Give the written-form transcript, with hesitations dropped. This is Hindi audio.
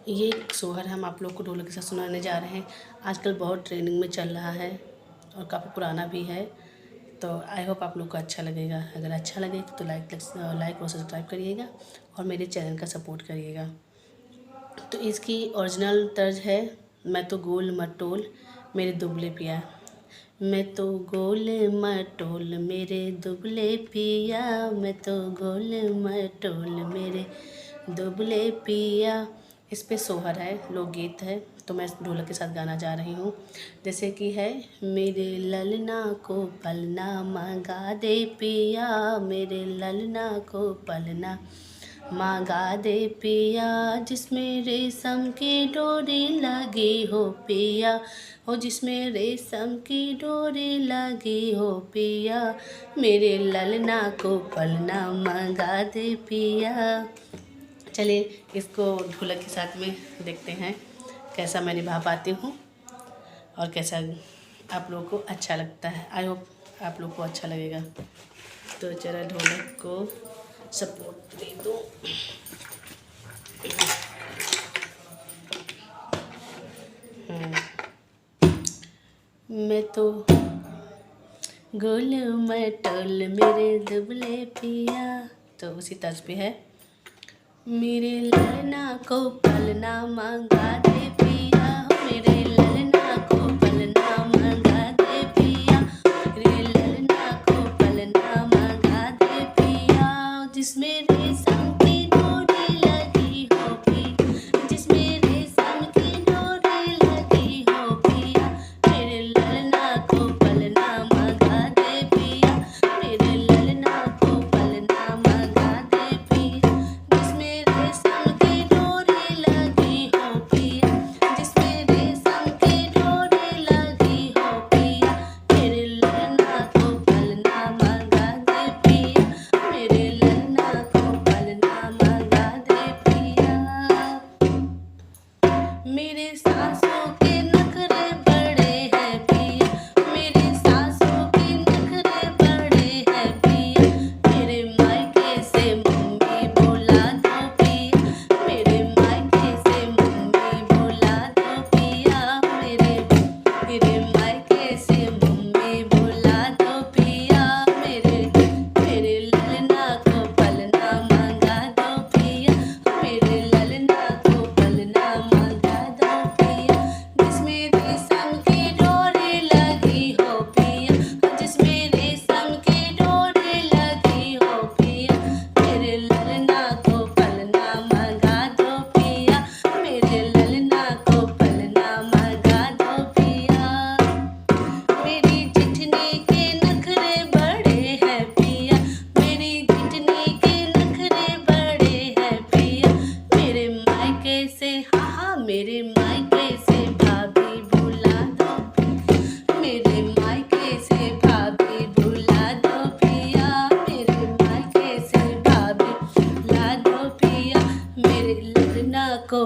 ये एक सोहर हम आप लोग को ढोलक के साथ सुनाने जा रहे हैं। आजकल बहुत ट्रेंडिंग में चल रहा है और काफ़ी पुराना भी है। तो आई होप आप लोग को अच्छा लगेगा। अगर अच्छा लगे तो लाइक और सब्सक्राइब करिएगा और मेरे चैनल का सपोर्ट करिएगा। तो इसकी ओरिजिनल तर्ज है, मैं तो गोल मटोल मेरे दुबले पिया। मैं तो गोल मटोल मेरे दुबले पिया, मैं तो गोल मटोल मेरे दुबले पिया। इस पे सोहर है, लोकगीत है, तो मैं ढोलक के साथ गाना जा रही हूँ। जैसे कि है, मेरे ललना को पलना मंगा दे पिया, मेरे ललना को पलना मंगा दे पिया, जिसमें रेशम की डोरी लगी हो पिया, हो जिसमें रेशम की डोरी लगी हो पिया, मेरे ललना को पलना मंगा दे पिया। चलिए इसको ढोलक के साथ में देखते हैं कैसा मैं निभा पाती हूँ और कैसा आप लोगों को अच्छा लगता है। आई होप आप लोग को अच्छा लगेगा। तो जरा ढोलक को सपोर्ट दे दो। मैं तो गोल मटोल मेरे दुबले पिया। तो उसी तर्ज पे है, मेरे ललना को पलना मंगा दे पिया, मेरे ललना को पलना मंगा दे पिया, मेरे ललना को पलना मंगा दे पिया, जिसमें रेशम की डोरी लगी हो पिया, जिसमें रेशम की डोरी लगी हो पिया, मेरे ललना को पलना मंगा दे पिया, मेरे ललना को पलना मंगा दे पिया, जिसमें रेशम की डोरी लगी हो पिया, जिसमें रेशम की डोरी लगी हो पिया, मेरे ललना को पलना मंगा दे पिया, मेरे ललना को पलना मंगा दे पिया। मेरे सासों के नखरे बड़े हैं पिया, मेरे सासों के नखरे बड़े हैं पिया, मेरे मायके से मम्मी बुला दो पिया, मेरे मायके से मम्मी बुला दो पिया, मेरे मायके से मम्मी बुला दो पिया, मेरे ललना को पलना मंगा दो पिया, मेरे ललना को पलना मंगा दो पिया, जिसमें रेशम की डोरी लगी हो पिया, जिसमें रेशम की डोरी लगी हो पिया, मेरे ललना को पलना मंगा दो पिया, मेरे ललना को पलना मंगा दो पिया। मेरी जिठनी के नखरे बड़े हैं पिया, मेरी जिठनी के नखरे बड़े हैं पिया, मेरे मायके से मेरे मायके से भाभी बुला दो, मेरे मायके से भाभी बुला दो पिया, मेरे मायके से भाभी बुला दो पिया, मेरे ललना को